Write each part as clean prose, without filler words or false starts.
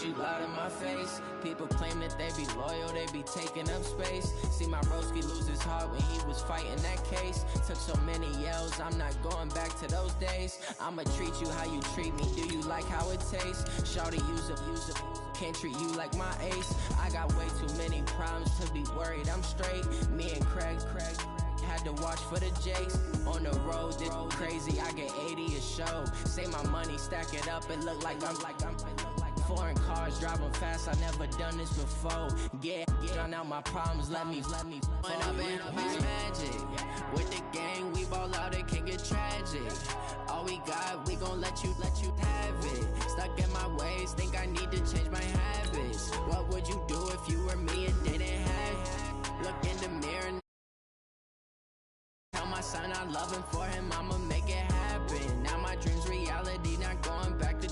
you loud in my face. People claim that they be loyal, they be taking up space. See my broski lose his heart when he was fighting that case. Took so many yells, I'm not going back to those days. I'ma treat you how you treat me, do you like how it tastes? Shawty, use it, can't treat you like my ace. I got way too many problems to be worried, I'm straight. Me and Craig had to watch for the Jakes. On the road, this crazy, I get 80 a show. Say my money, stack it up, it look like I'm foreign cars, driving fast, I never done this before. Get drown out my problems, let me When I've been magic. With the gang, we ball out, it can get tragic. All we got, we gon' let you have it. Stuck in my ways, think I need to change my habits. What would you do if you were me and didn't have it? Look in the mirror, tell my son I love him, for him I'ma make it happen. Now my dream's reality, not going back to.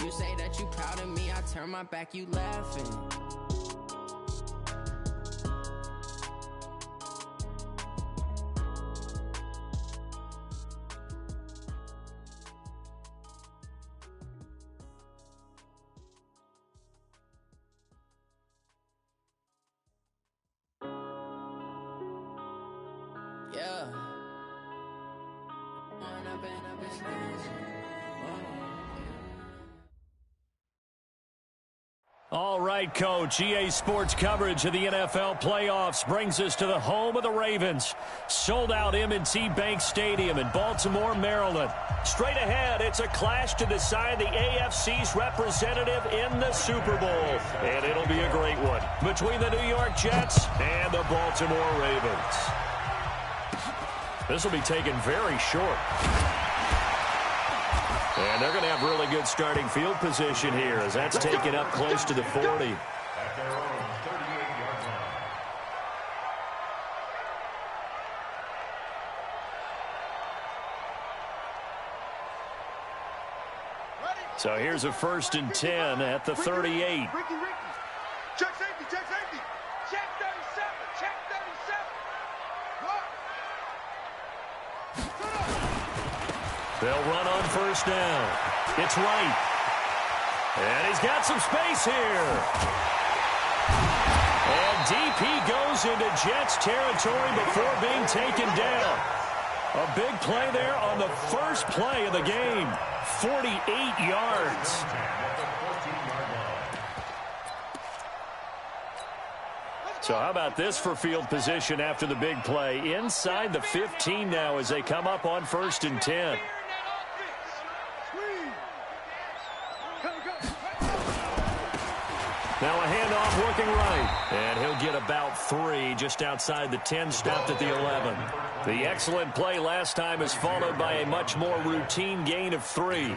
You say that you proud of me, I turn my back, you laughing. Yeah. All right, Coach. EA Sports coverage of the NFL playoffs brings us to the home of the Ravens. Sold-out M&T Bank Stadium in Baltimore, Maryland. Straight ahead, it's a clash to decide the AFC's representative in the Super Bowl. And it'll be a great one between the New York Jets and the Baltimore Ravens. This will be taken very short. And they're going to have really good starting field position here as that's taken up close to the 40. At their own 38-yard line. So here's a 1st and 10 at the 38. Ricky. Check safety. Check 37. Check 37. They'll run on 1st down. It's Wright. And he's got some space here. And deep he goes into Jets territory before being taken down. A big play there on the first play of the game. 48 yards. So how about this for field position after the big play? Inside the 15 now as they come up on 1st and 10. Now a handoff working right. And he'll get about 3 just outside the 10, stopped at the 11. The excellent play last time is followed by a much more routine gain of 3. Brings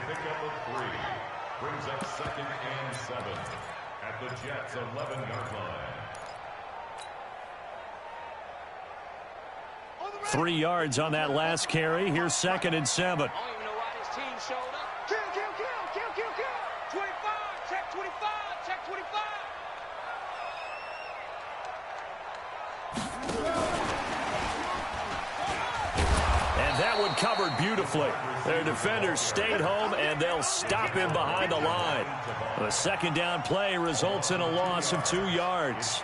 up 2nd and 7 at the Jets' 11-yard line. 3 yards on that last carry. Here's 2nd and 7. I don't even know why this team showed up. Kill. 25, check 25, check 25. And that one covered beautifully. Their defenders stayed home, and they'll stop him behind the line. The 2nd down play results in a loss of 2 yards.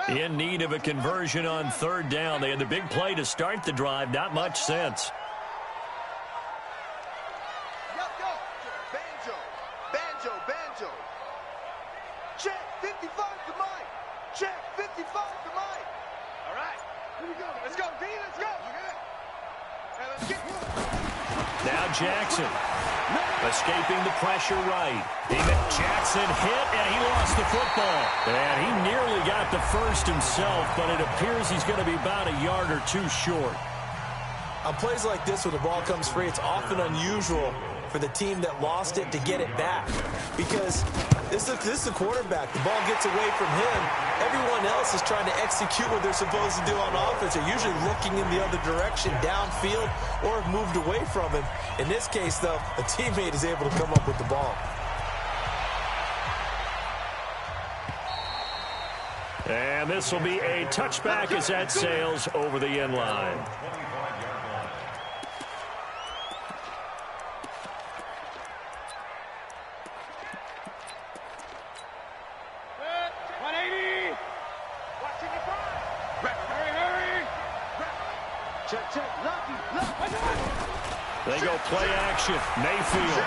In need of a conversion on 3rd down. They had the big play to start the drive. Not much sense. Banjo. Check 55 to Mike. Check 55 to Mike. All right. Here we go. Let's go, D. Let's go. Hey, let's get Now Jackson. Escaping the pressure right. Jackson hit, and he lost the football. And he nearly got the first himself, but it appears he's going to be about a yard or 2 short. On plays like this where the ball comes free, it's often unusual for the team that lost it to get it back. Because this is a quarterback. The ball gets away from him. Everyone else is trying to execute what they're supposed to do on offense. They're usually looking in the other direction, downfield, or have moved away from him. In this case, though, a teammate is able to come up with the ball. And this will be a touchback as that sails over the end line. They go play action. Mayfield.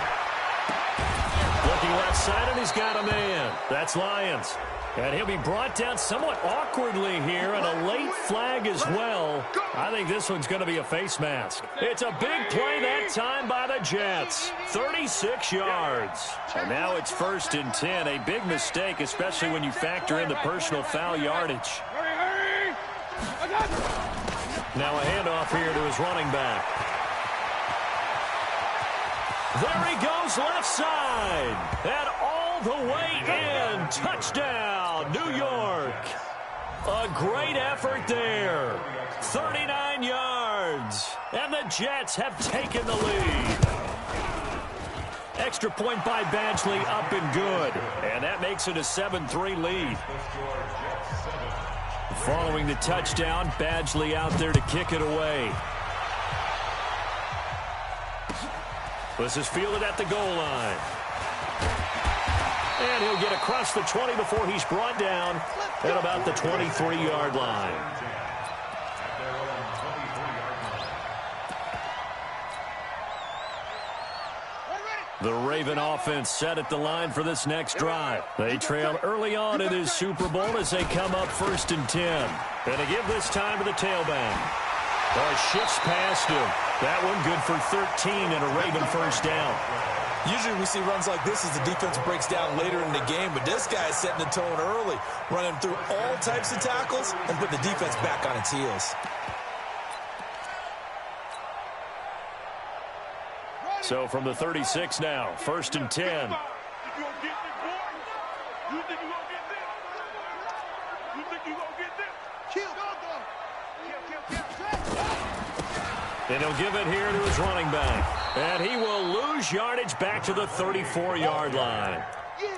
Looking left side, and he's got a man. That's Lions. And he'll be brought down somewhat awkwardly here, and a late flag as well. I think this one's going to be a face mask. It's a big play that time by the Jets. 36 yards. And now it's 1st and 10. A big mistake, especially when you factor in the personal foul yardage. Now a handoff here to his running back. There he goes left side. And all the way in. Touchdown, New York. A great effort there. 39 yards. And the Jets have taken the lead. Extra point by Badgley up and good. And that makes it a 7-3 lead. Following the touchdown, Badgley out there to kick it away. This is fielded at the goal line. And he'll get across the 20 before he's brought down at about the 23-yard line. The Raven offense set at the line for this next drive. They trail early on in this Super Bowl as they come up 1st and 10. And to give this time to the tailback. Shifts past him. That one good for 13 and a Raven first down. Usually we see runs like this as the defense breaks down later in the game, but this guy is setting the tone early, running through all types of tackles and put the defense back on its heels. So from the 36 now, 1st and 10. And he'll give it here to his running back. And he will lose yardage back to the 34-yard line.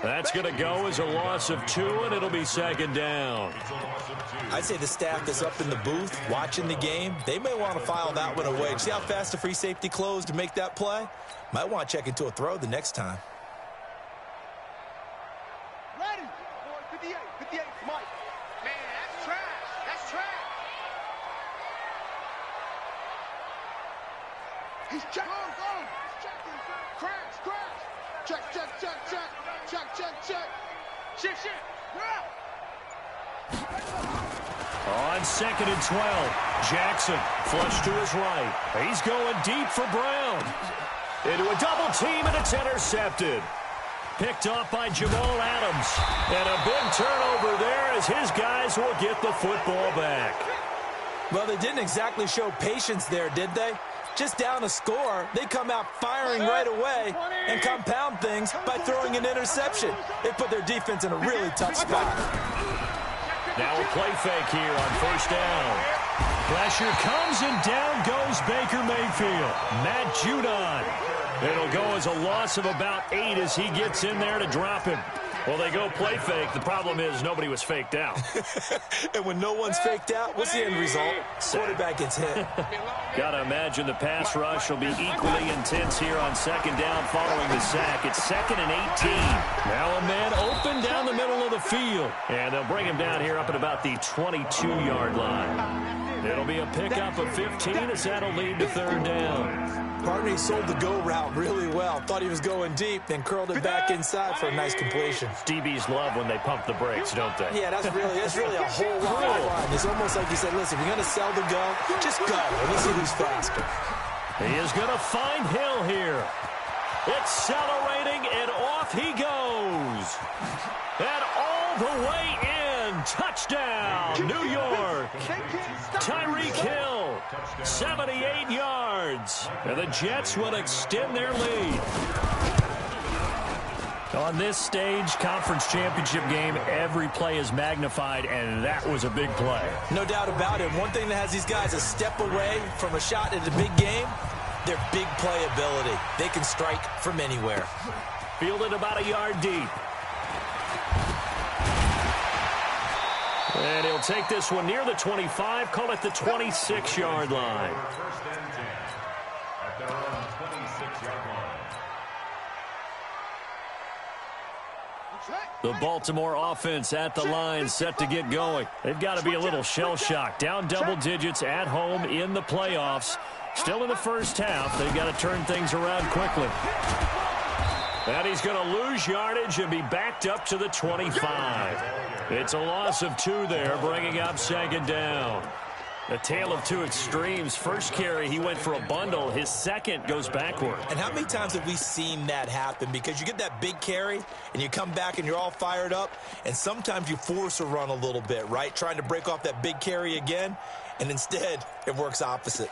That's going to go as a loss of 2, and it'll be 2nd down. I'd say the staff that's up in the booth watching the game, they may want to file that one away. See how fast the free safety closed to make that play? Might want to check into a throw the next time. Ready. 58, 58, Mike. Man, that's trash. That's trash. He's checking. Crash. Check. Shit. On 2nd and 12, Jackson flush to his right. He's going deep for Brown. Into a double team, and it's intercepted. Picked off by Jamal Adams. And a big turnover there as his guys will get the football back. Well, they didn't exactly show patience there, did they? Just down a score, they come out firing right away and compound things by throwing an interception. They put their defense in a really tough spot. Now a play fake here on 1st down. Pressure comes, and down goes Baker Mayfield. Matt Judon. It'll go as a loss of about 8 as he gets in there to drop him. Well, they go play fake. The problem is nobody was faked out. And when no one's faked out, what's the end result? Quarterback gets hit. Got to imagine the pass rush will be equally intense here on 2nd down following the sack. It's 2nd and 18. Now a man open down the middle of the field. And they'll bring him down here up at about the 22-yard line. It'll be a pickup of 15 as that'll lead to 3rd down. Barney sold the go route really well. Thought he was going deep, then curled it back inside for a nice completion. DBs love when they pump the brakes, don't they? Yeah, that's really a whole lot of fun. It's almost like you said, listen, if you're going to sell the go, just go. Let's see who's faster. He is going to find Hill here. Accelerating, and off he goes. And all the way in. Touchdown, New York. Tyreek Hill, 78 yards. And the Jets will extend their lead. On this stage, conference championship game, every play is magnified, and that was a big play. No doubt about it. One thing that has these guys a step away from a shot at a big game, their big play ability. They can strike from anywhere. Fielded about a yard deep. And he'll take this one near the 25, call it the 26-yard line. First and 10 at their own 26-yard line. The Baltimore offense at the line, set to get going. They've got to be a little shell-shocked. Down double digits at home in the playoffs. Still in the first half. They've got to turn things around quickly. And he's going to lose yardage and be backed up to the 25. It's a loss of 2 there, bringing up second down. A tale of two extremes. First carry, he went for a bundle. His second goes backward. And how many times have we seen that happen? Because you get that big carry, and you come back and you're all fired up, and sometimes you force a run a little bit, right? Trying to break off that big carry again, and instead it works opposite.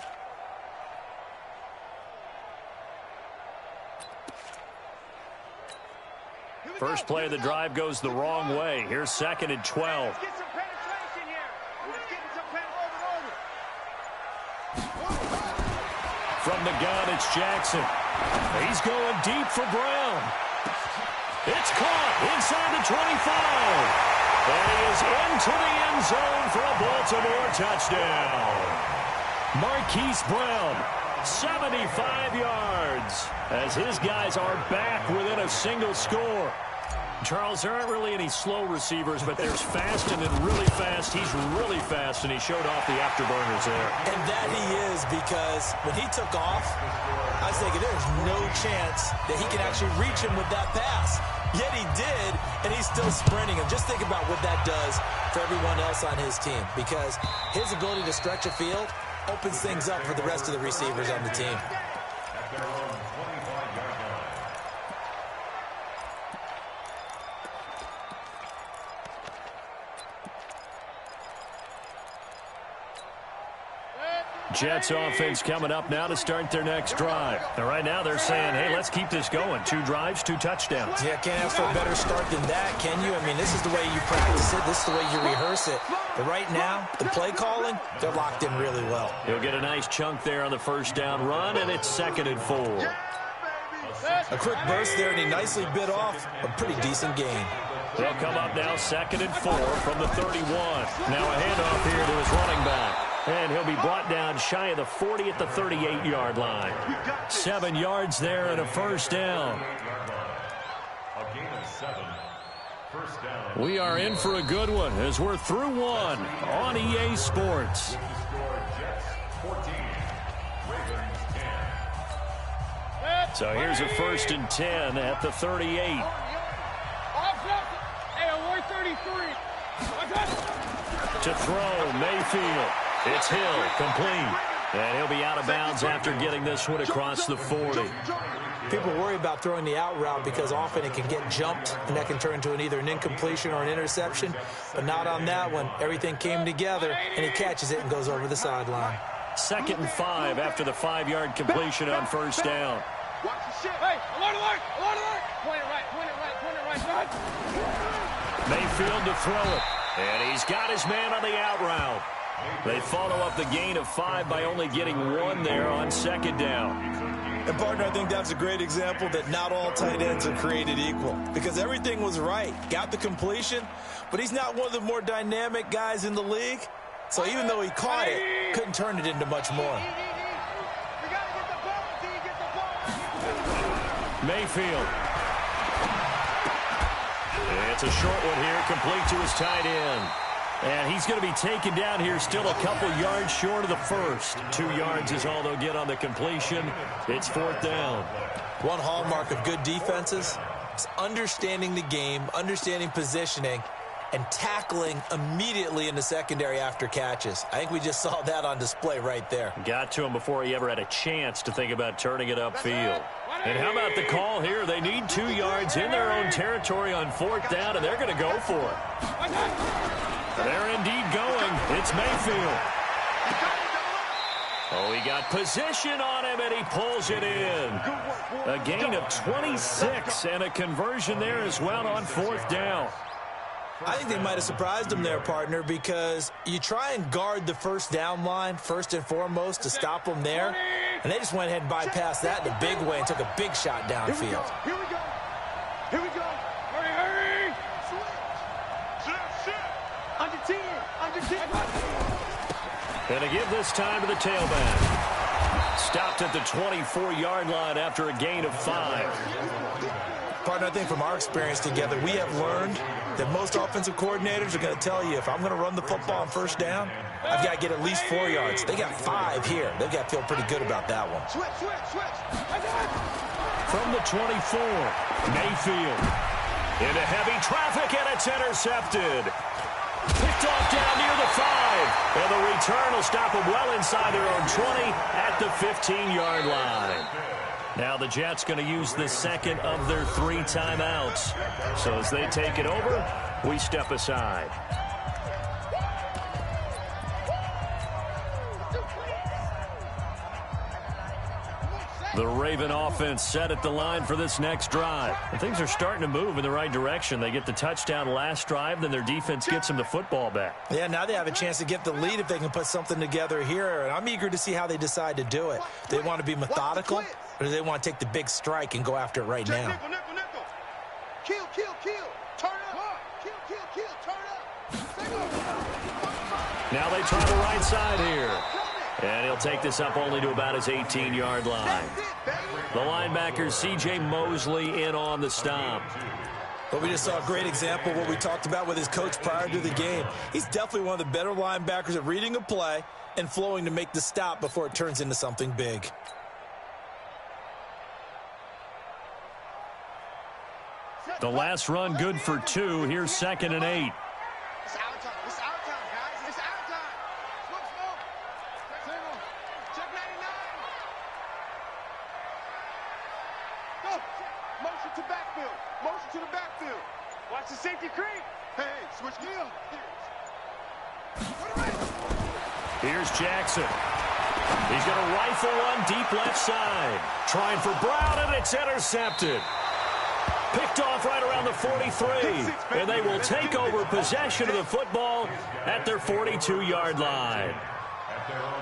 First play of the drive goes the wrong way. Here's second and 12. From the gun, it's Jackson. He's going deep for Brown. It's caught inside the 25. And he is into the end zone for a Baltimore touchdown. Marquise Brown, 75 yards, as his guys are back within a single score. Charles, there aren't really any slow receivers, but there's fast and then really fast. He's really fast, and he showed off the afterburners there. And that he is, because when he took off, I was thinking there's no chance that he can actually reach him with that pass. Yet he did, and he's still sprinting. And just think about what that does for everyone else on his team, because his ability to stretch a field opens things up for the rest of the receivers on the team. Jets offense coming up now to start their next drive. And right now they're saying, hey, let's keep this going. 2 drives, 2 touchdowns. Yeah, can't ask for a better start than that, can you? I mean, this is the way you practice it. This is the way you rehearse it. But right now, the play calling, they're locked in really well. He'll get a nice chunk there on the first down run, and it's second and 4. A quick burst there, and he nicely bit off a pretty decent gain. They'll come up now second and 4 from the 31. Now a handoff here to his running back. And he'll be brought down shy of the 40 at the 38-yard line. 7 yards there and a first down. A gain of 7. First down. We are in for a good one as we're through one on EA Sports. Jets 14. Ravens 10. So here's a first and 10 at the 38. Hey, we're 33. To throw, Mayfield. It's Hill, complete. And he'll be out of bounds after getting this one across the 40. People worry about throwing the out route because often it can get jumped, and that can turn into either an incompletion or an interception. But not on that one. Everything came together, and he catches it and goes over the sideline. Second and 5 after the 5-yard completion on first down. Hey, alert, alert, alert, alert. Point it right, point it right, point it right, son. Mayfield to throw it. And he's got his man on the out route. They follow up the gain of 5 by only getting 1 there on second down. And, partner, I think that's a great example that not all tight ends are created equal, because everything was right. Got the completion, but he's not one of the more dynamic guys in the league. So even though he caught it, couldn't turn it into much more. Mayfield. It's a short one here, complete to his tight end. And he's going to be taken down here still a couple yards short of the first. 2 yards is all they'll get on the completion. It's fourth down. One hallmark of good defenses is understanding the game, understanding positioning, and tackling immediately in the secondary after catches. I think we just saw that on display right there. Got to him before he ever had a chance to think about turning it upfield. And how about the call here? They need 2 yards in their own territory on fourth down, and they're going to go for it. They're indeed going. It's Mayfield. Oh, he got position on him, and he pulls it in. A gain of 26 and a conversion there as well on fourth down. I think they might have surprised him there, partner, because you try and guard the first down line first and foremost to stop them there, and they just went ahead and bypassed that in a big way and took a big shot downfield. Here we go. Here we go. Hurry, hurry. Switch. Under 10. And to give this time to the tailback. Stopped at the 24-yard line after a gain of 5. Partner, I think from our experience together, we have learned that most offensive coordinators are going to tell you, if I'm going to run the football on first down, I've got to get at least 4 yards. They got 5 here. They've got to feel pretty good about that one. From the 24, Mayfield. Into heavy traffic, and it's intercepted. Picked off down near the 5. And the return will stop them well inside their own 20 at the 15-yard line. Now the Jets going to use the second of their 3 timeouts. So as they take it over, we step aside. The Raven offense set at the line for this next drive. And things are starting to move in the right direction. They get the touchdown last drive, then their defense gets them the football back. Yeah, now they have a chance to get the lead if they can put something together here. And I'm eager to see how they decide to do it. They want to be methodical, or do they want to take the big strike and go after it right now? Kill, turn up. Kill, turn up. Now they try the right side here. And he'll take this up only to about his 18-yard line. The linebacker, C.J. Mosley, in on the stop. But we just saw a great example of what we talked about with his coach prior to the game. He's definitely one of the better linebackers at reading a play and flowing to make the stop before it turns into something big. The last run good for 2. Here's 2nd and 8. It's our time, guys. It's our time. Smoke. Check 99. Go. Motion to the backfield. Watch the safety creep. Hey, switch gear. Here's Jackson. He's going to rifle one deep left side. Trying for Brown, and it's intercepted. Picked off right around the 43. And they will take over possession of the football at their 42-yard line.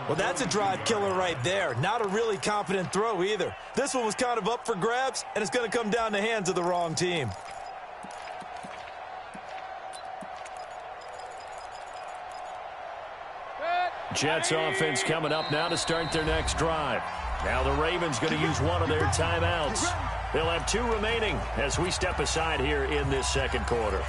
Well, that's a drive killer right there. Not a really confident throw either. This one was kind of up for grabs, and it's going to come down the hands of the wrong team. Jets offense coming up now to start their next drive. Now the Ravens going to use one of their timeouts. They'll have 2 remaining as we step aside here in this second quarter.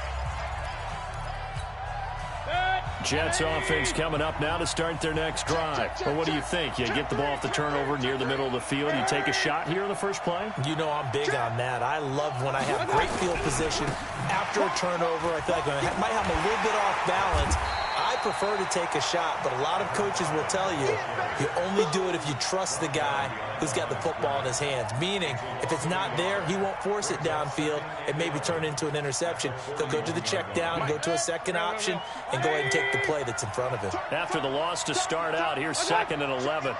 Jets offense coming up now to start their next drive. Well, what do you think? You get the ball off the turnover near the middle of the field. You take a shot here in the first play? You know I'm big on that. I love when I have great field position after a turnover. I feel like I might have a little bit off balance. I prefer to take a shot, but a lot of coaches will tell you, you only do it if you trust the guy who's got the football in his hands. Meaning, if it's not there, he won't force it downfield and maybe turn into an interception. He'll go to the check down, go to a second option, and go ahead and take the play that's in front of him. After the loss to start out, here's 2nd and 11.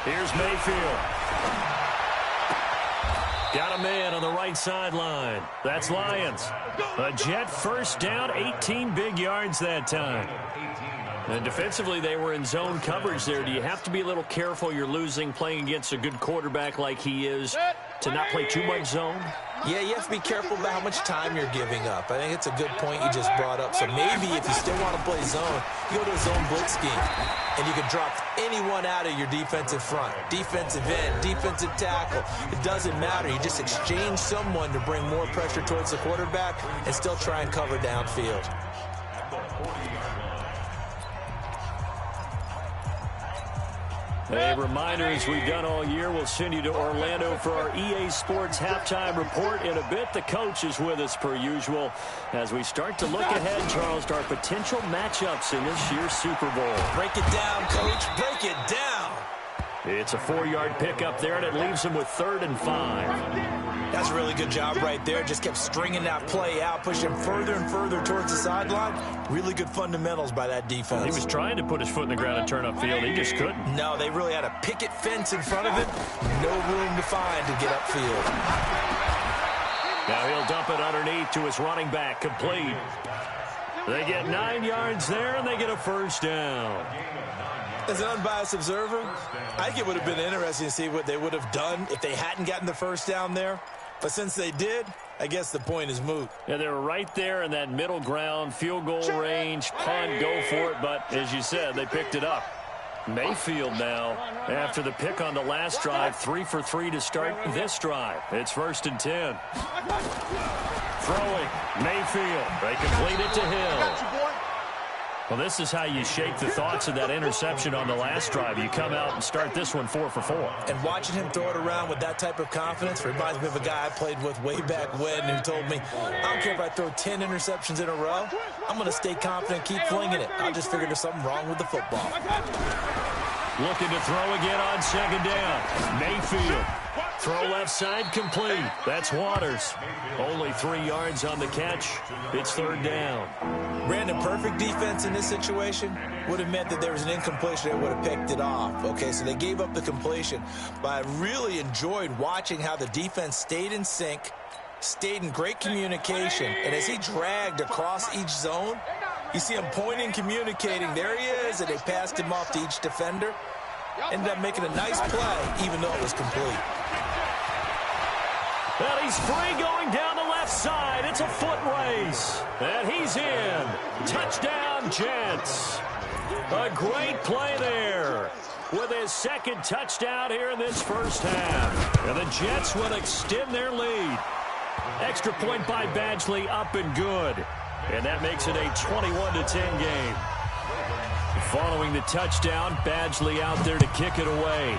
Here's Mayfield. Got a man on the right sideline. That's Lions. A Jet first down, 18 big yards that time. And defensively, they were in zone coverage there. Do you have to be a little careful? You're losing playing against a good quarterback like he is to not play too much zone? Yeah, you have to be careful about how much time you're giving up. I think it's a good point you just brought up. So maybe if you still want to play zone, you go to a zone blitz scheme. And you can drop anyone out of your defensive front. Defensive end, defensive tackle. It doesn't matter. You just exchange someone to bring more pressure towards the quarterback and still try and cover downfield. A reminder, as we've done all year, we'll send you to Orlando for our EA Sports halftime report in a bit. The coach is with us per usual as we start to look ahead, Charles, to our potential matchups in this year's Super Bowl. Break it down, Coach. Break it down. It's a 4-yard pickup there, and it leaves them with 3rd and 5. That's a really good job right there. Just kept stringing that play out, pushing further and further towards the sideline. Really good fundamentals by that defense. He was trying to put his foot in the ground and turn upfield. He just couldn't. No, they really had a picket fence in front of it. No room to find to get upfield. Now he'll dump it underneath to his running back, complete. They get 9 yards there, and they get a first down. As an unbiased observer, I think it would have been interesting to see what they would have done if they hadn't gotten the first down there. But since they did, I guess the point is moot. Yeah, they were right there in that middle ground, field goal range, punt, go for it, but as you said, they picked it up. Mayfield now, after the pick on the last drive, 3 for 3 to start this drive. It's 1st and 10. Throwing, Mayfield. They complete it to Hill. Well, this is how you shake the thoughts of that interception on the last drive. You come out and start this one 4 for 4. And watching him throw it around with that type of confidence reminds me of a guy I played with way back when who told me, I don't care if I throw 10 interceptions in a row, I'm going to stay confident, keep flinging it. I just figured there's something wrong with the football. Looking to throw again on 2nd down. Mayfield. Throw left side complete. That's Waters. Only 3 yards on the catch. It's 3rd down. Brandon, perfect defense in this situation would have meant that there was an incompletion. They would have picked it off. Okay, so they gave up the completion. But I really enjoyed watching how the defense stayed in sync, stayed in great communication. And as he dragged across each zone, you see him pointing, communicating. There he is, and they passed him off to each defender. Ended up making a nice play, even though it was complete. Well, he's free going down the left side. It's a foot race. And he's in. Touchdown, Jets. A great play there with his 2nd touchdown here in this first half. And the Jets will extend their lead. Extra point by Badgley, up and good. And that makes it a 21-10 game. Following the touchdown, Badgley out there to kick it away.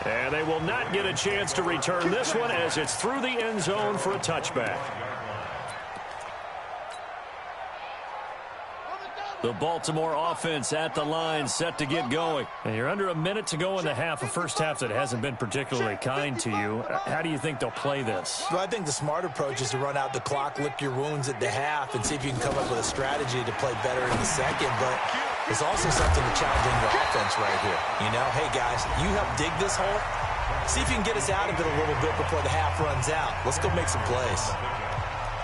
And they will not get a chance to return this one as it's through the end zone for a touchback. The Baltimore offense at the line, set to get going. And you're under a minute to go in the half, a first half that hasn't been particularly kind to you. How do you think they'll play this? Well, I think the smart approach is to run out the clock, lick your wounds at the half, and see if you can come up with a strategy to play better in the second. But there's also something to challenging your offense right here. You know, hey, guys, you help dig this hole. See if you can get us out of it a little bit before the half runs out. Let's go make some plays.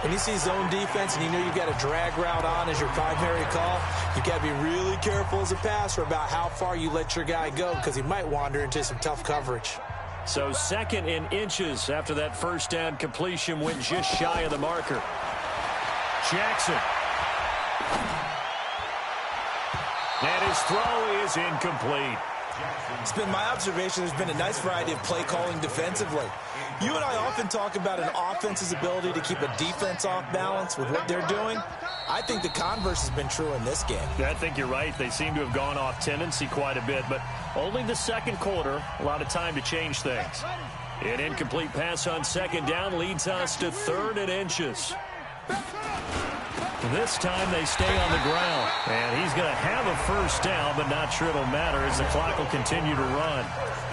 When you see zone defense and you know you've got a drag route on as your primary call, you've got to be really careful as a passer about how far you let your guy go because he might wander into some tough coverage. So 2nd and inches after that first down completion went just shy of the marker. Jackson. And his throw is incomplete. It's been my observation there's been a nice variety of play calling defensively. You and I often talk about an offense's ability to keep a defense off balance with what they're doing. I think the converse has been true in this game. Yeah, I think you're right. They seem to have gone off tendency quite a bit, but only the 2nd quarter, a lot of time to change things. An incomplete pass on 2nd down leads us to 3rd and inches. This time they stay on the ground, and he's going to have a first down, but not sure it'll matter as the clock will continue to run.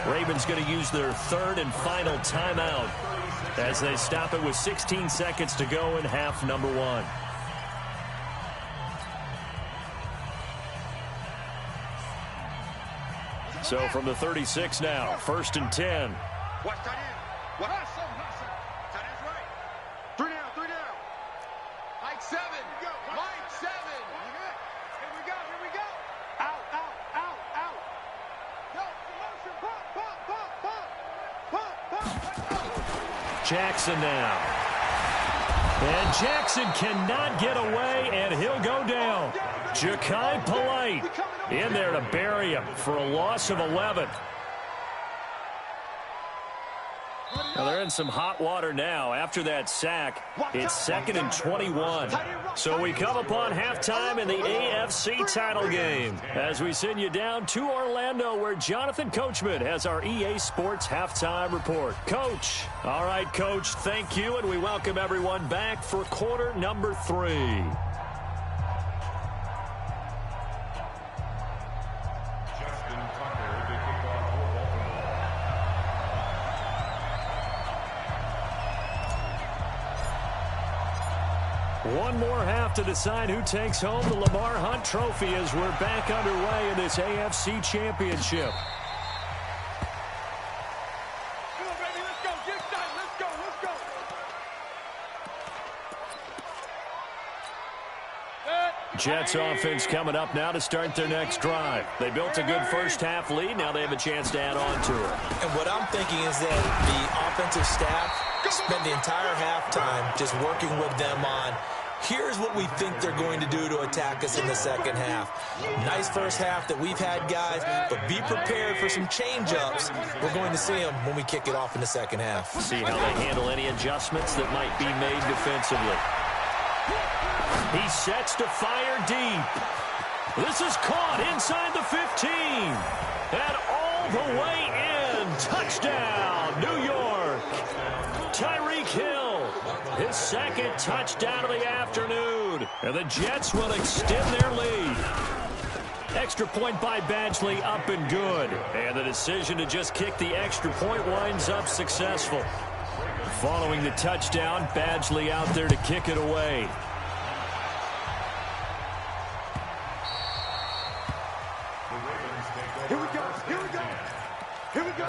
Ravens going to use their 3rd and final timeout as they stop it with 16 seconds to go in half number 1. So from the 36 now, 1st and 10. Watch tight end. Watch. Tight end's right. 3 down, 3 down. Mike 7. Mike 7. Here we go. Out. Yo, motion. Pump. Jackson now. And Jackson cannot get away, and he'll go down. Ja'Kai Polite in there to bury him for a loss of 11. Well, they're in some hot water now. After that sack, it's 2nd and 21. So we come upon halftime in the AFC title game as we send you down to Orlando where Jonathan Coachman has our EA Sports halftime report. Coach. All right, Coach, thank you, and we welcome everyone back for quarter number 3. One more half to decide who takes home the Lamar Hunt Trophy as we're back underway in this AFC Championship. Come on, baby, let's go. Get excited. Let's go. Jets offense coming up now to start their next drive. They built a good first-half lead. Now they have a chance to add on to it. And what I'm thinking is that the offensive staff spent the entire halftime just working with them on, here's what we think they're going to do to attack us in the second half. Nice first half that we've had, guys, but be prepared for some change-ups. We're going to see them when we kick it off in the second half. See how they handle any adjustments that might be made defensively. He sets to fire deep. This is caught inside the 15. And all the way in. Touchdown, New York. Tyreek Hill, his second touchdown of the afternoon. And the Jets will extend their lead. Extra point by Badgley, up and good. And the decision to just kick the extra point winds up successful. Following the touchdown, Badgley out there to kick it away. Here we go. Here we go. Here we go.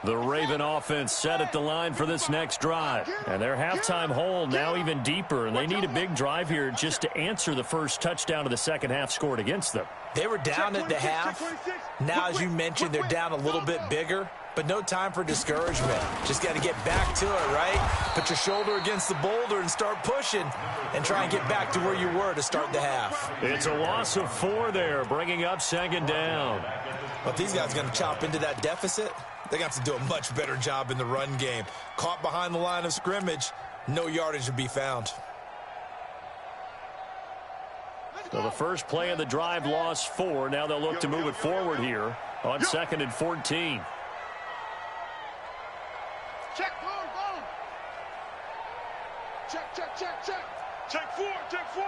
The Raven offense set at the line for this next drive. And their halftime hole now even deeper, and they need a big drive here just to answer the first touchdown of the second half scored against them. They were down at the half. Now, as you mentioned, they're down a little bit bigger, but no time for discouragement. Just got to get back to it, right? Put your shoulder against the boulder and start pushing and try and get back to where you were to start the half. It's a loss of 4 there, bringing up second down. But these guys are going to chop into that deficit. They got to do a much better job in the run game. Caught behind the line of scrimmage, no yardage to be found. So the first play of the drive lost 4. Now they'll look to move it forward here on 2nd and 14. Check, boom. Check. Check 4, check 4.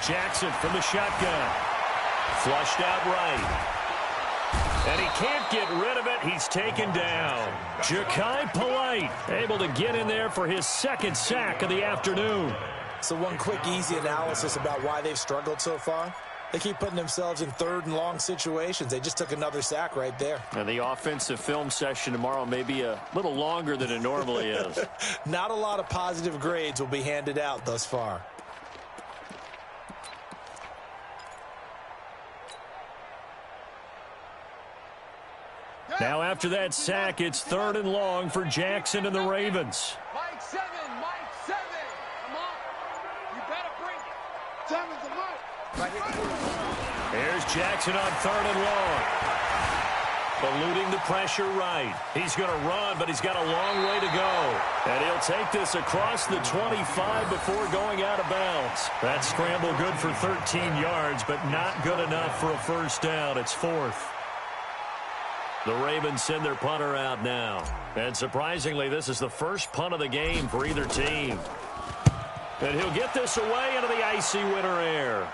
Jackson from the shotgun. Flushed out right. And he can't get rid of it. He's taken down. Ja'Kai Polite able to get in there for his second sack of the afternoon. So one quick, easy analysis about why they've struggled so far. They keep putting themselves in 3rd and long situations. They just took another sack right there. And the offensive film session tomorrow may be a little longer than it normally is. Not a lot of positive grades will be handed out thus far. Now after that sack, it's 3rd and long for Jackson and the Ravens. Mike 7. Come on. You better bring it. 7's the Mike. Right here. Here's Jackson on 3rd and long. Eluding the pressure right. He's going to run, but he's got a long way to go. And he'll take this across the 25 before going out of bounds. That scramble good for 13 yards, but not good enough for a first down. It's 4th. The Ravens send their punter out now. And surprisingly, this is the first punt of the game for either team. And he'll get this away into the icy winter air.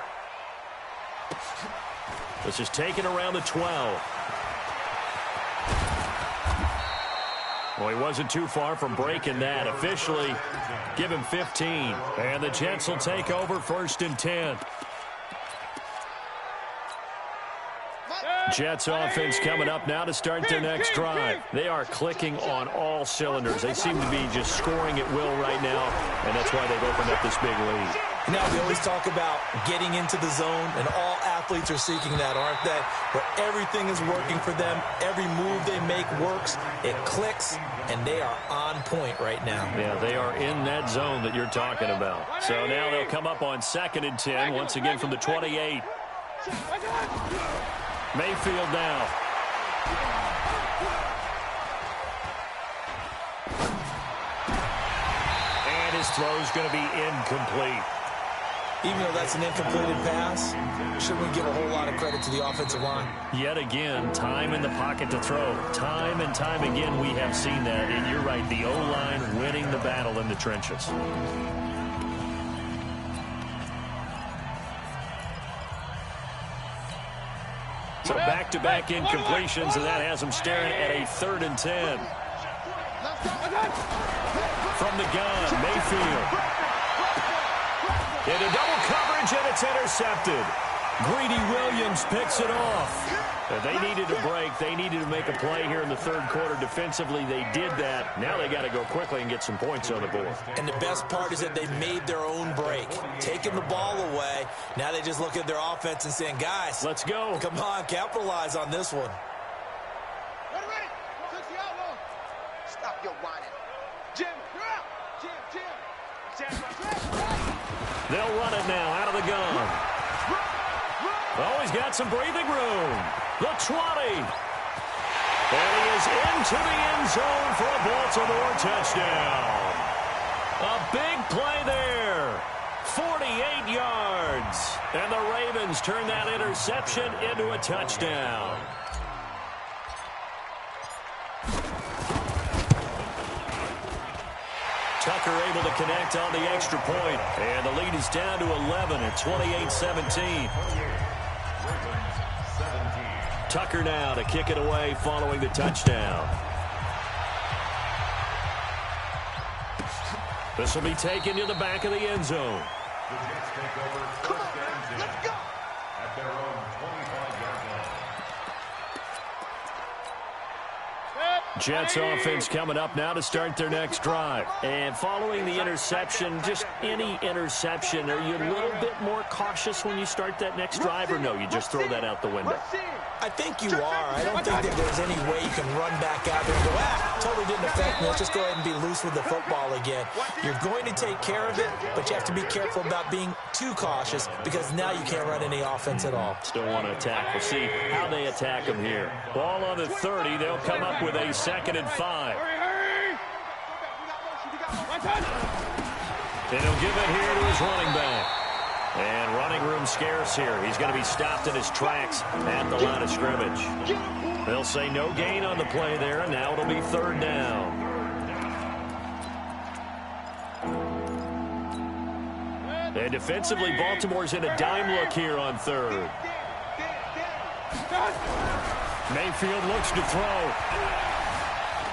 This is taken around the 12. Well, he wasn't too far from breaking that. Officially, give him 15. And the Jets will take over 1st and 10. Jets offense coming up now to start their next drive. They are clicking on all cylinders. They seem to be just scoring at will right now, and that's why they've opened up this big lead. Now, we always talk about getting into the zone, and all athletes are seeking that, aren't they? Where everything is working for them. Every move they make works. It clicks, and they are on point right now. Yeah, they are in that zone that you're talking about. So now they'll come up on 2nd and 10, once again from the 28. Mayfield now. And his throw's going to be incomplete. Even though that's an incompleted pass, shouldn't we give a whole lot of credit to the offensive line? Yet again, time in the pocket to throw. Time and time again we have seen that. And you're right, the O-line winning the battle in the trenches. So back-to-back incompletions, and that has them staring at a 3rd and 10. From the gun, Mayfield. Into double coverage, and it's intercepted. Greedy Williams picks it off. They needed a break. They needed to make a play here in the third quarter. Defensively, they did that. Now they got to go quickly and get some points on the board. And the best part is that they made their own break, taking the ball away. Now they just look at their offense and saying, guys, let's go. Come on, capitalize on this one. Ready. Stop your whining. Jim, you're out. Jim. They'll run it now out of the gun. Oh, he's got some breathing room. The 20. And he is into the end zone for a Baltimore touchdown. A big play there. 48 yards. And the Ravens turn that interception into a touchdown. Tucker able to connect on the extra point. And the lead is down to 11 at 28-17. Tucker now to kick it away following the touchdown. This will be taken to the back of the end zone. The Jets take over first and 10 at their own 25-yard line. Jets offense coming up now to start their next drive. And following the interception, just any interception, are you a little bit more cautious when you start that next drive, or no, you just throw that out the window? I think you are. I don't think that there's any way you can run back out there and go, totally didn't affect me. Let's just go ahead and be loose with the football again. You're going to take care of it, but you have to be careful about being too cautious because now you can't run any offense at all. Still want to attack. We'll see how they attack him here. Ball on the 30. They'll come up with a 2nd and 5. And he'll give it here to his running back. And running room scarce here. He's going to be stopped in his tracks at the line of scrimmage. They'll say no gain on the play there, and now it'll be 3rd down. And defensively, Baltimore's in a dime look here on 3rd. Mayfield looks to throw.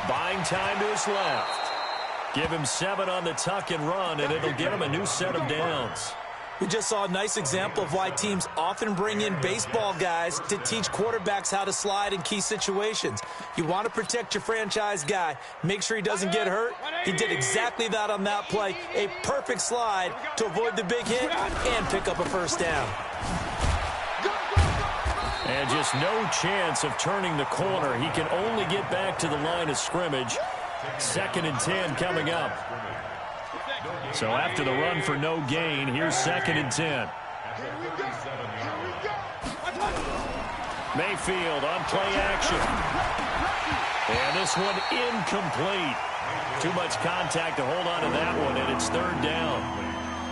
Buying time to his left. Give him 7 on the tuck and run, and it'll get him a new set of downs. We just saw a nice example of why teams often bring in baseball guys to teach quarterbacks how to slide in key situations. You want to protect your franchise guy. Make sure he doesn't get hurt. He did exactly that on that play. A perfect slide to avoid the big hit and pick up a 1st down. And just no chance of turning the corner. He can only get back to the line of scrimmage. 2nd and 10 coming up. So after the run for no gain, here's 2nd and 10. Mayfield on play action. And this one incomplete. Too much contact to hold on to that one, and it's 3rd down.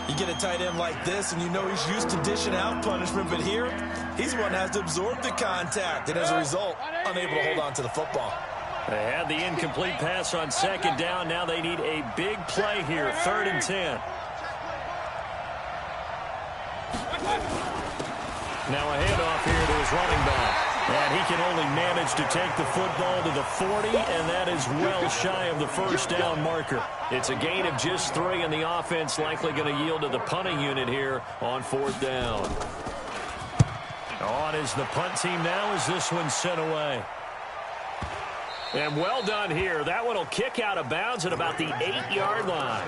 You get a tight end like this, and you know he's used to dishing out punishment, but here, he's the one that has to absorb the contact, and as a result, unable to hold on to the football. They had the incomplete pass on 2nd down. Now they need a big play here, 3rd and 10. Now a handoff here to his running back. And he can only manage to take the football to the 40, and that is well shy of the 1st down marker. It's a gain of just 3, and the offense likely going to yield to the punting unit here on 4th down. On is the punt team now as this one's sent away. And well done here. That one will kick out of bounds at about the 8-yard line.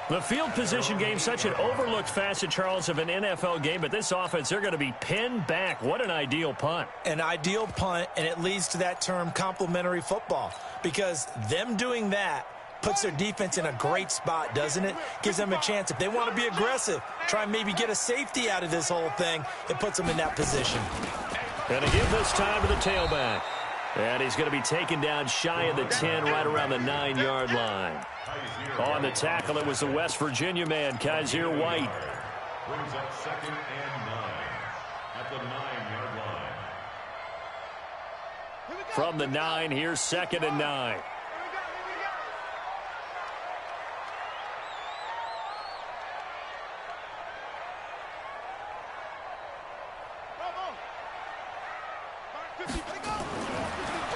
The field position game, such an overlooked facet, Charles, of an NFL game, but this offense, they're going to be pinned back. What an ideal punt. An ideal punt, and it leads to that term complementary football, because them doing that puts their defense in a great spot, doesn't it? Gives them a chance. If they want to be aggressive, try and maybe get a safety out of this whole thing, it puts them in that position. And to give this time to the tailback. And he's going to be taken down shy of the 10, right around the 9-yard line. On the tackle, it was the West Virginia man, Kaiser White. Brings up 2nd and 9 at the 9-yard line. From the 9, here's 2nd and 9.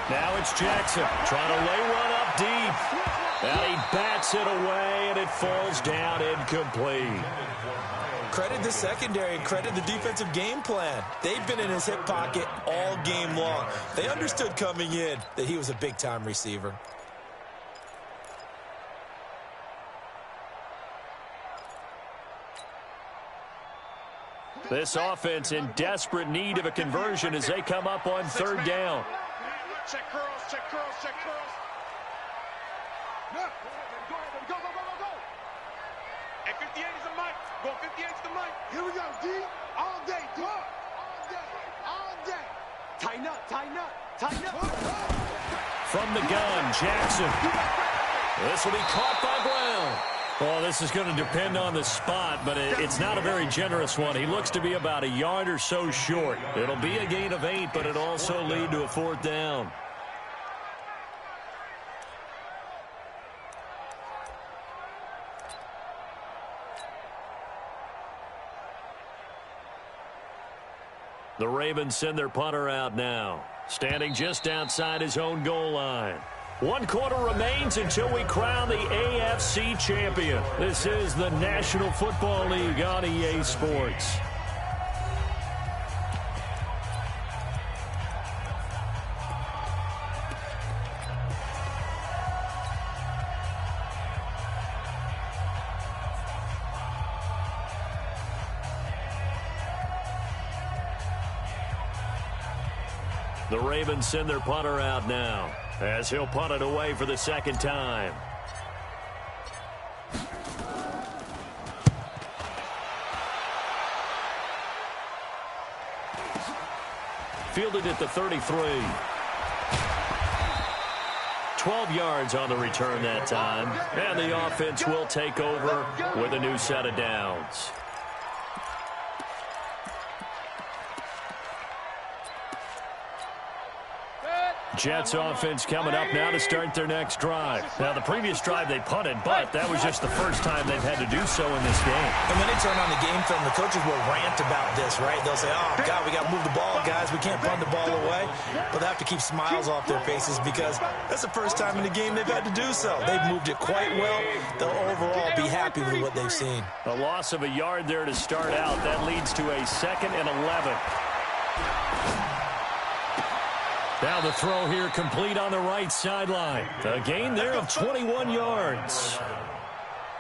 Now it's Jackson trying to lay one up deep. And he bats it away, and it falls down incomplete. Credit the secondary and credit the defensive game plan. They've been in his hip pocket all game long. They understood coming in that he was a big-time receiver. This offense in desperate need of a conversion as they come up on third down. Check curls, check curls, check curls. Go, go, go, go, go. And 58 is the mic. Go 58 is the mic. Here we go, D. All day, D. All day, all day. Tighten up, tighten up, tighten up. From the gun, Jackson. This will be caught by Brown. Well, this is going to depend on the spot, but it's not a very generous one. He looks to be about a yard or so short. It'll be a gain of 8, but it'll also lead to a fourth down. The Ravens send their punter out now, standing just outside his own goal line. 1 quarter remains until we crown the AFC champion. This is the National Football League on EA Sports. The Ravens send their punter out now, as he'll punt it away for the second time. Fielded at the 33. 12 yards on the return that time. And the offense will take over with a new set of downs. Jets offense coming up now to start their next drive. Now, the previous drive they punted, but that was just the first time they've had to do so in this game. And when they turn on the game film, the coaches will rant about this, right? They'll say, oh, God, we got to move the ball, guys. We can't punt the ball away. But they have to keep smiles off their faces because that's the first time in the game they've had to do so. They've moved it quite well. They'll overall be happy with what they've seen. A loss of a yard there to start out. That leads to a 2nd and 11. Now the throw here complete on the right sideline. A gain there of 21 yards.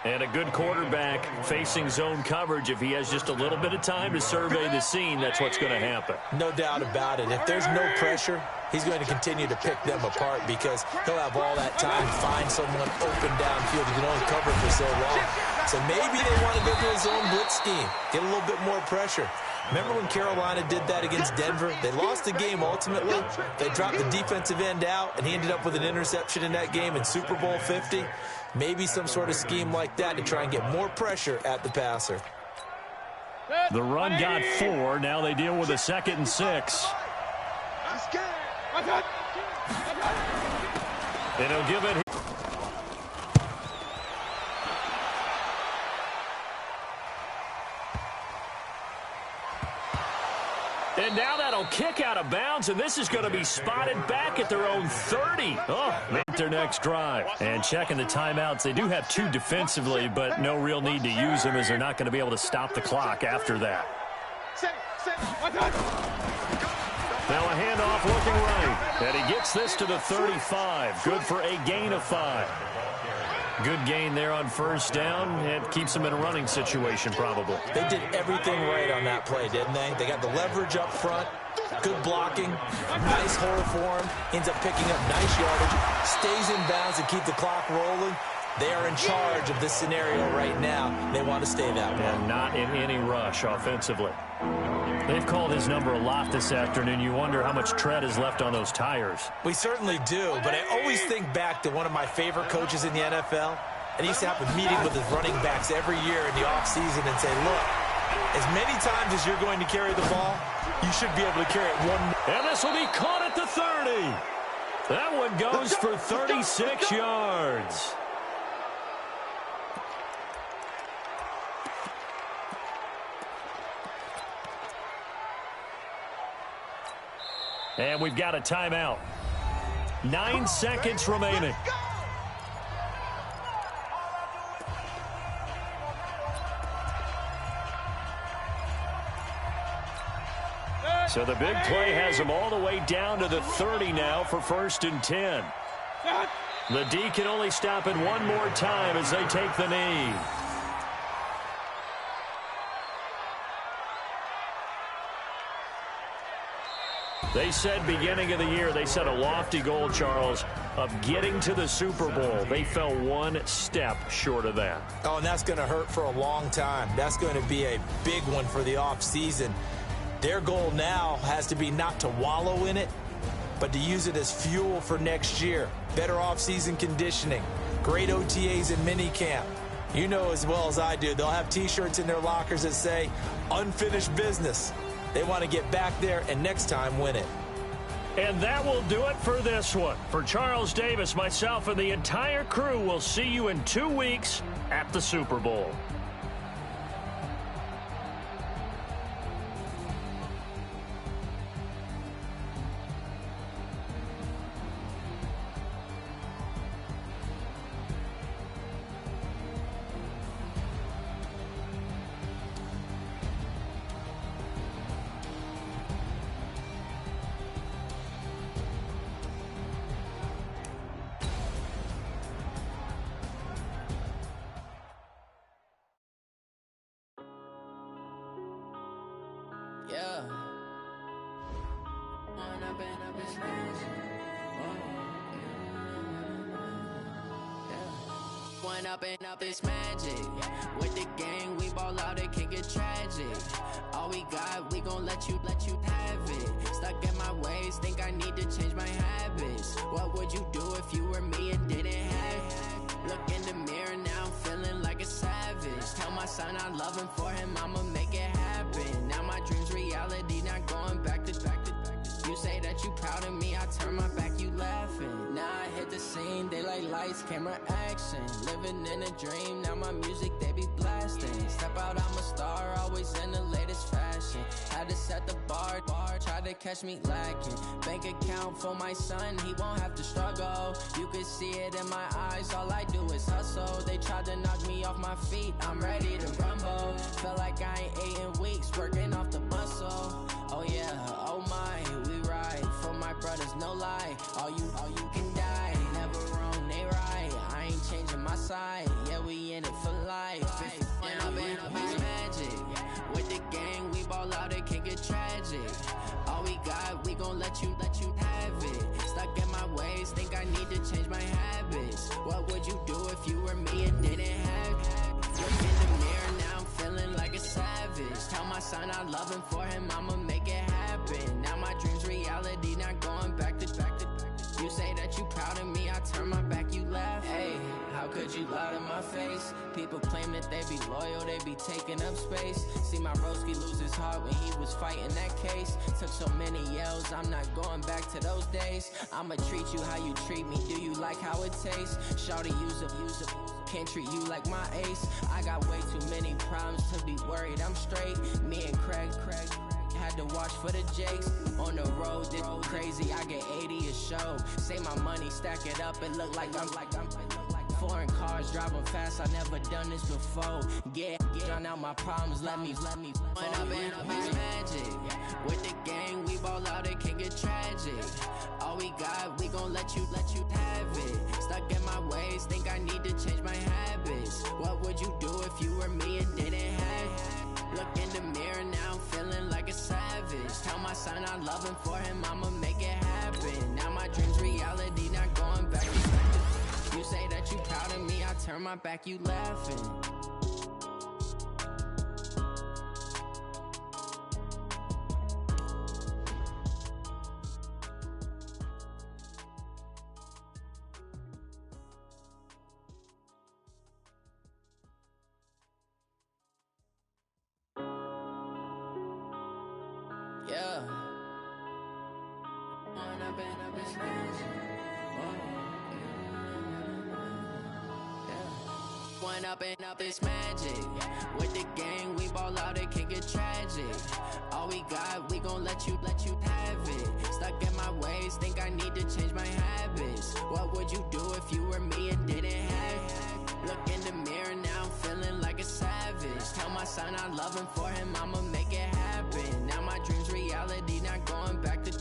And a good quarterback facing zone coverage. If he has just a little bit of time to survey the scene, that's what's going to happen. No doubt about it. If there's no pressure, he's going to continue to pick them apart because he'll have all that time to find someone open downfield. He can only cover for so long. So maybe they want to go to a zone blitz scheme, get a little bit more pressure. Remember when Carolina did that against Denver? They lost the game ultimately. They dropped the defensive end out, and he ended up with an interception in that game in Super Bowl 50. Maybe some sort of scheme like that to try and get more pressure at the passer. The run got 4. Now they deal with a 2nd and 6. And he'll give it. And now that'll kick out of bounds, and this is going to be spotted back at their own 30. Oh, their next drive. And checking the timeouts, they do have 2 defensively, but no real need to use them as they're not going to be able to stop the clock after that. Now a handoff looking right, and he gets this to the 35. Good for a gain of 5. Good gain there on first down, and keeps them in a running situation probably. They did everything right on that play, didn't they? They got the leverage up front, good blocking, nice hole for him, ends up picking up nice yardage, stays in bounds to keep the clock rolling. They are in charge of this scenario right now. They want to stay that way. And not in any rush offensively. They've called his number a lot this afternoon. You wonder how much tread is left on those tires. We certainly do, but I always think back to one of my favorite coaches in the NFL, and he used to have a meeting with his running backs every year in the offseason and say, look, as many times as you're going to carry the ball, you should be able to carry it one more. And this will be caught at the 30. That one goes for 36 yards. And we've got a timeout. 9 seconds remaining. So the big play has him all the way down to the 30 now for 1st and 10. The D can only stop it one more time as they take the knee. They said beginning of the year, they set a lofty goal, Charles, of getting to the Super Bowl. They fell one step short of that. Oh, and that's going to hurt for a long time. That's going to be a big one for the offseason. Their goal now has to be not to wallow in it, but to use it as fuel for next year. Better offseason conditioning, great OTAs and minicamp. You know as well as I do, they'll have T-shirts in their lockers that say, unfinished business. They want to get back there and next time win it. And that will do it for this one. For Charles Davis, myself, and the entire crew, we'll see you in 2 weeks at the Super Bowl. Yeah. One up and up is magic. With the gang, we ball out, it can get tragic. All we got, we gon' let you have it. Stuck in my ways, think I need to change my habits. What would you do if you were me and didn't have it? Look in the mirror, now I'm feeling like a savage. Tell my son I love him, for him I'ma make it happen. Now my dream's reality, not going back to. You say that you proud of me, I turn my back, you laughing. Now I hit the scene, they like lights, camera, action. Living in a dream, now my music, they be blasting. Step out, I'm a star, always in the latest fashion. Had to set the bar, try to catch me lacking. Bank account for my son, he won't have to struggle. You can see it in my eyes, all I do is hustle. They tried to knock me off my feet, I'm ready to rumble. Felt like I ain't ate in weeks, working off the muscle. Oh yeah, oh my, we ride for my brothers, no lie. All you can die, never wrong, they right. I ain't changing my side, yeah, we in it for life. If up is magic. With the gang, we ball out, it can get tragic. All we got, we gon' let you have it. Stuck in my ways, think I need to change my habits. What would you do if you were me and didn't have it? Look in the mirror, now I'm feeling like a savage. Tell my son I love him, for him I'ma make it happen. Now my dream's reality, not going back to. You say that you proud of me, I turn my back, you laugh. Hey, how could you lie to my face? People claim that they be loyal, they be taking up space. See my broski lose his heart when he was fighting that case. Took so many yells, I'm not going back to those days. I'ma treat you how you treat me, do you like how it tastes? Shawty, use up, can't treat you like my ace. I got way too many problems to be worried, I'm straight. Me and Craig had to watch for the Jakes. On the road, this crazy, I get 80 a show. Say my money, stack it up, it look like I'm foreign cars, driving fast, I never done this before. Get drown out my problems, let me One up and up is magic. With the gang, we ball out, it can get tragic. All we got, we gon' let you have it. Stuck in my ways, think I need to change my habits. What would you do if you were me and didn't have it? Look in the mirror, now I'm feeling like a savage. Tell my son I love him, for him I'ma make it happen. Now my dream's reality, not going back to. You say that you proud of me, I turn my back, you laughing. Yeah. One up and up is magic. With the gang, we ball out, it can get tragic. All we got, we gon' let you have it. Stuck in my ways, think I need to change my habits. What would you do if you were me and didn't have it? Look in the mirror, now I'm feeling like a savage. Tell my my son I love him, for him I'ma make it happen. Now my dream's reality, not going back to.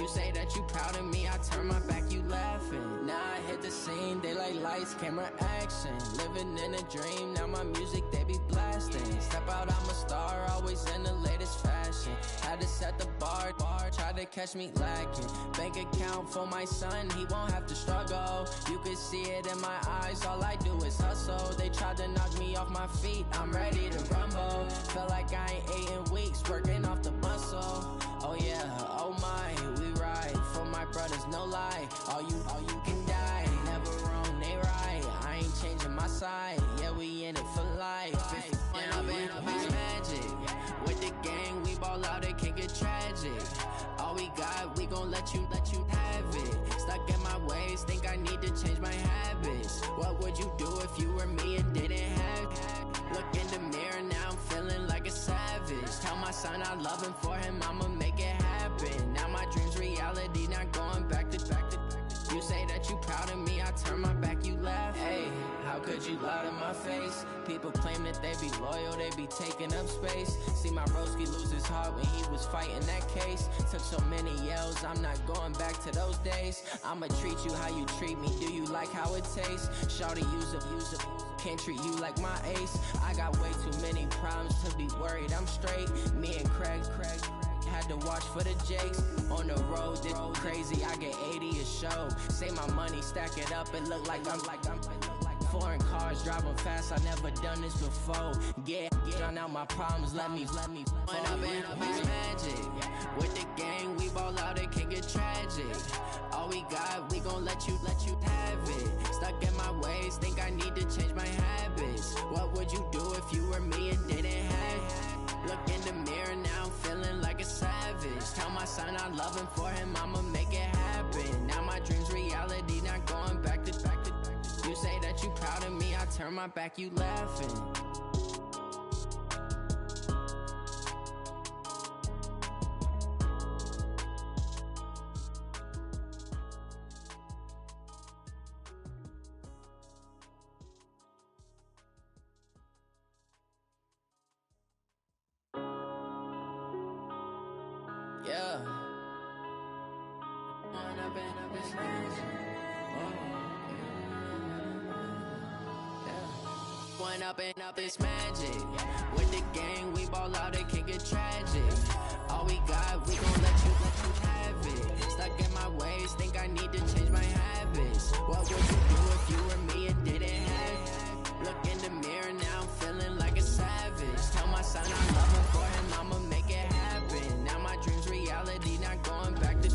You say that you proud of me, I turn my back, you laughing. Now I hit the scene, they like lights, camera, action. Living in a dream, now my music they be blasting. Step out, I'm a star, always in the latest fashion. Had to set the bar, try to catch me lacking. Bank account for my son, he won't have to struggle. You can see it in my eyes, all I do is hustle. They tried to knock me off my feet, I'm ready to rumble. Felt like I ain't ate in weeks, working off the muscle. Oh yeah, oh my, we ride for my brothers, no lie. All you can die, never wrong, they right. I ain't changing my side, yeah, we in it for life. And I've been magic. With the gang, we ball out, it can get tragic. All we got, we gon' let you have it. Stuck in my ways, think I need to change my habits. What would you do if you were me and didn't have it? Look in the mirror, now I'm feeling like a savage. Tell my son I love him, for him I'ma make it happen. Now my dream's reality, not going back to. You say that you proud of me, I turn my back, you laugh. Hey, how could you lie to my face? People claim that they be loyal, they be taking up space. See my broski lose his heart when he was fighting that case. Took so many yells, I'm not going back to those days. I'ma treat you how you treat me, do you like how it tastes? Shawty, use it, can't treat you like my ace. I got way too many problems to be worried, I'm straight. Me and Craig had to watch for the Jakes. On the road, this crazy, I get 80 a show. Say my money, stack it up, it look like I'm foreign cars, driving fast, I never done this before. Yeah, drown out my problems, let me When I've been magic. With the gang, we ball out, it can get tragic. All we got, we gon' let you have it. Stuck in my ways, think I need to change my habits. What would you do if you were me and didn't have it? Look in the mirror, now I'm feeling like a savage. Tell my son I love him, for him I'ma make it happen. Now my dream's reality, not going back to. You say that you proud of me, I turn my back, you laughing. Yeah. One up and up, it's magic. With the gang, we ball out, it can get tragic. All we got, we gon' let you have it. Stuck in my ways, think I need to change my habits. What would you do if you were me and didn't have it? Look in the mirror, now I'm feeling like a savage. Tell my son I love him, for him I'ma make it happen. Now my dream's reality, not going back to.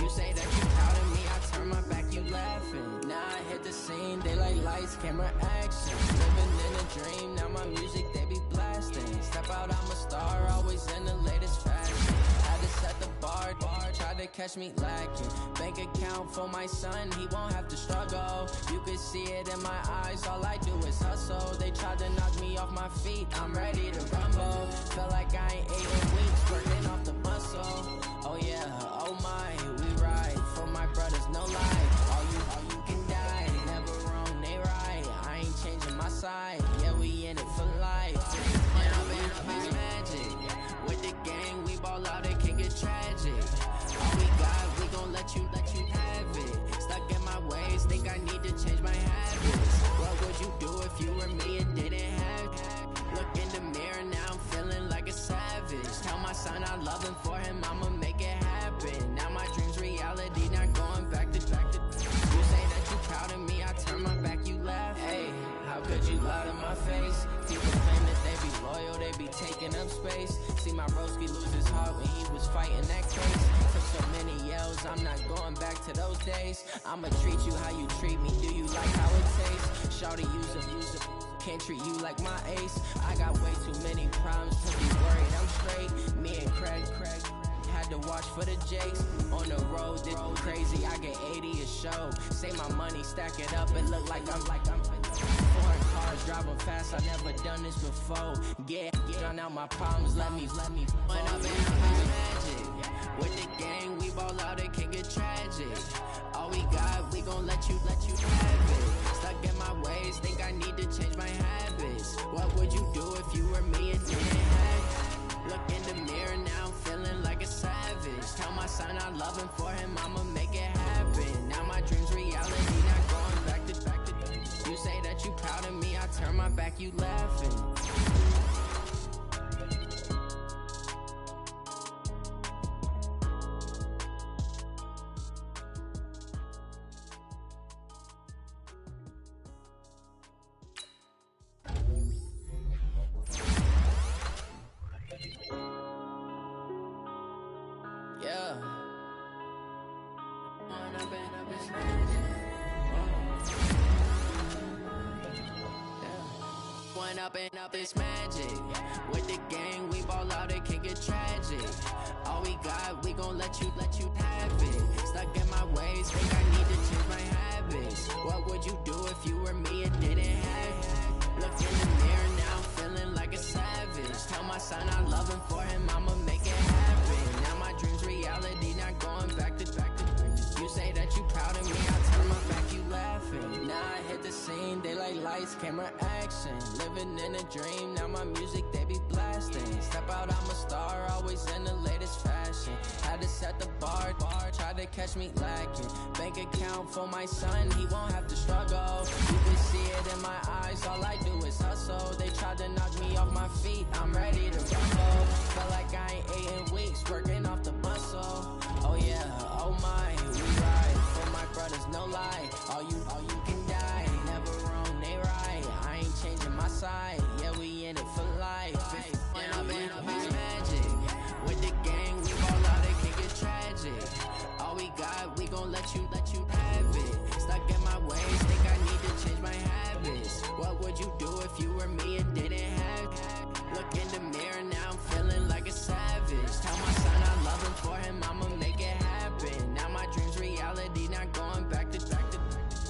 You say that you proud of me, I turn my back, you laughing. Now I hit the scene, they like lights, camera, action. Living in a dream, now my music they be blasting. Step out, I'm a star, always in the latest fashion. Had to set the bar, try to catch me lacking. Bank account for my son, he won't have to struggle. You can see it in my eyes, all I do is hustle. They tried to knock me off my feet, I'm ready to rumble. Felt like I ain't ate in weeks, working off the muscle. Oh yeah, oh my, we ride for my brothers, no lie. All you can die, never wrong, they right. I ain't changing my side, yeah, we in it for life. And I've been magic. With the gang, we ball out, it can get tragic. All we got, we gon' let you have it. Stuck in my ways, think I need to change my habits. What would you do if you were me and didn't have it? Look in the mirror, now I'm feeling like a savage. Tell my son I love him, for him I'ma make it happen. Now my dream's reality, not going back to. You say that you proud of me, I turn my back, you laugh. Hey, how could you lie to my face? People claim that they be loyal, they be taking up space. See my broski lose his heart when he was fighting that case. Took so many yells, I'm not going back to those days. I'ma treat you how you treat me, do you like how it tastes? Shawty, use it, can't treat you like my ace. I got way too many problems to be worried, I'm straight. Me and Craig had to watch for the Jakes. On the road, this crazy, I get 80 a show. Say my money, stack it up, it look like I'm Foreign cars, driving fast, I never done this before. Get drown out my problems, let me. When I've been magic. With the gang, we ball out, it can get tragic. All we got, we gon' let you have it. Stuck in my ways, think I need to change my habits. What would you do if you were me and didn't have it? Look in the mirror now, I'm feeling like a savage. Tell my son I love him, for him I'ma make it happen. Now my dreams reality, not going back to. You say that you proud of me, I turn my back, you laughing. Yeah. One up and up, it's magic. With the gang, we ball out, it can get tragic. All we got, we gon' let you have it. Stuck in my ways, think I need to change my habits. What would you do if you were me and didn't have it? Look in the mirror now, I'm feeling like a savage. Tell my son I love him, for him I'ma make it happen. Now my dreams reality, not going back to. You say that you proud of me, I turn my back, you laughing. Now I hit the scene, they like lights, camera, action. Living in a dream, now my music, they be blasting. Step out, I'm a star, always in the latest fashion. Had to set the bar, try to catch me lacking. Bank account for my son, he won't have to struggle. You can see it in my eyes, all I do is hustle. They tried to knock me off my feet, I'm ready to rumble. Feel like I ain't ate in weeks, working off the muscle. Oh yeah, oh my, we ride. For my brothers, no lie, all you can die. Never wrong, they right, I ain't changing my side. Yeah, we in it for life. When I've been up, it's magic. With the gang, we ball out, it can get tragic. All we got, we gon' let you have it. Stuck in my ways, think I need to change my habits. What would you do if you were me and didn't have it? Look in the mirror now, I'm feeling like a savage. Tell my son I love him, for him I'ma make it happen. Now my dreams reality, not going back to.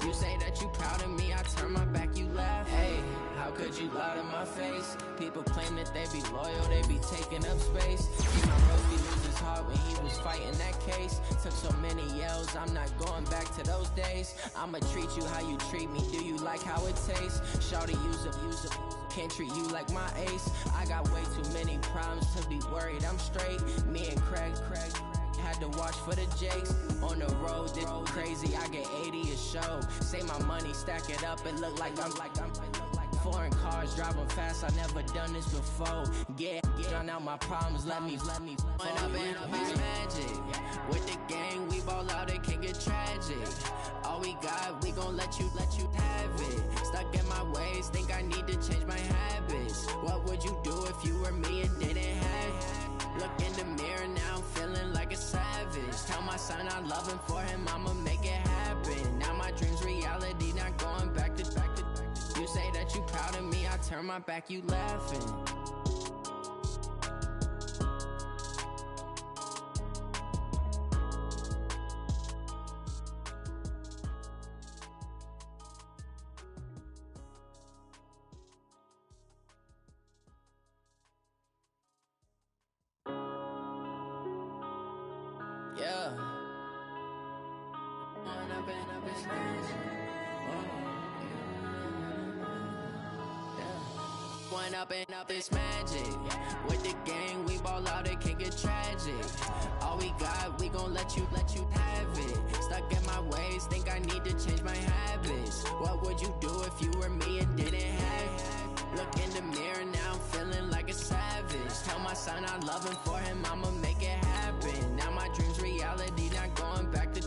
You say that you proud of me, I turn my back, you laugh. Hey, how could you lie to my face? People claim that they be loyal, they be taking up space. See my Rosie lose his heart when he was fighting that case. Took so many yells, I'm not going back to those days. I'ma treat you how you treat me, do you like how it tastes? Shawty, use up, can't treat you like my ace. I got way too many problems to be worried, I'm straight. Me and Craig had to watch for the Jakes. On the road, this crazy, I get 80 a show. Say my money, stack it up, it look like I'm foreign cars, driving fast, I never done this before. Get drown out my problems, let me. When I've been up, it's magic. With the gang, we ball out, it can get tragic. All we got, we gon' let you have it. Stuck in my ways, think I need to change my habits. What would you do if you were me and didn't have it? Look in the mirror now, I'm feeling like a savage. Tell my son I love him, for him I'ma make it happen. Now my dreams reality, not going back to. You say that you proud of me, I turn my back, you laughing. Yeah. One up and up, it's magic. With the gang, we ball out, it can get tragic. All we got, we gon' let you have it. Stuck in my ways, think I need to change my habits. What would you do if you were me and didn't have it? Look in the mirror now, I'm feeling like a savage. Tell my son I love him, for him I'ma make it happen. Now my dreams reality, not going back to.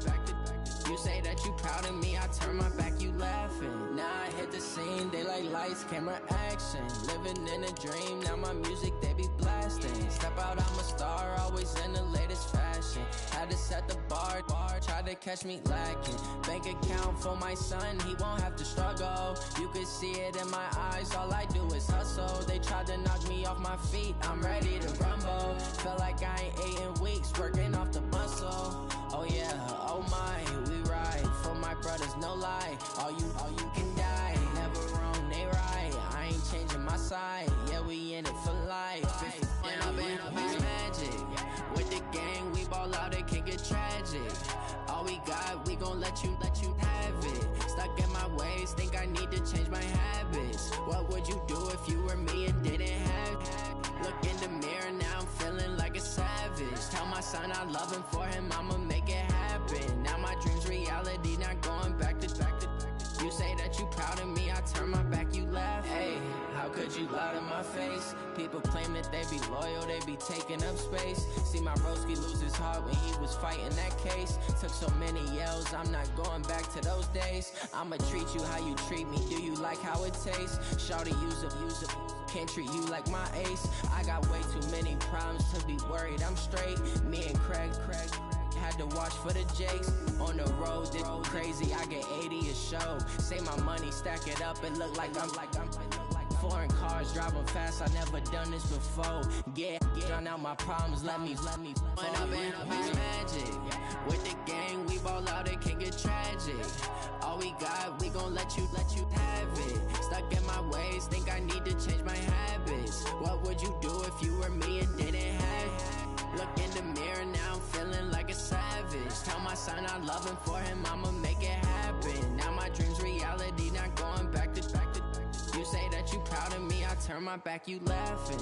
You say that you proud of me, I turn my back, you laughing. Now I hit the scene, they like lights, camera, action. Living in a dream, now my music, they be blasting. Step out, I'm a star, always in the latest fashion. Had to set the bar, try to catch me lacking. Bank account for my son, he won't have to struggle. You can see it in my eyes, all I do is hustle. They tried to knock me off my feet, I'm ready to rumble. Feel like I ain't ate in weeks, working off the muscle. Oh yeah, oh my, we ride. For my brothers, no lie, all you can die. Never wrong, they changing my side. Yeah, we in it for life. When I've been up, it's magic. With the gang, we ball out, it can get tragic. All we got, we gon' let you have it. Stuck in my ways, think I need to change my habits. What would you do if you were me and didn't have it? Look in the mirror, now I'm feeling like a savage. Tell my son I love him, for him I'ma make it happen. Now my dream's reality, not going back to. You say that you proud of me, I turn my back, you laugh. Hey, how could you lie to my face? People claim that they be loyal, they be taking up space. See my broski lose his heart when he was fighting that case. Took so many yells, I'm not going back to those days. I'ma treat you how you treat me, do you like how it tastes? Shawty, use up, can't treat you like my ace. I got way too many problems to be worried, I'm straight. Me and Craig had to watch for the Jakes. On the road, this crazy, I get 80 a show. Say my money, stack it up, it look like I'm foreign cars, driving fast, I never done this before. Get drown out my problems, let me When I've been up, it's magic. With the gang, we ball out, it can get tragic. All we got, we gon' let you have it. Stuck in my ways, think I need to change my habits. What would you do if you were me and didn't have it? Look in the mirror, now I'm feeling like a savage. Tell my son I love him, for him I'ma make it happen. Now my dream's reality, not going back to. You say that you proud of me, I turn my back, you laughing.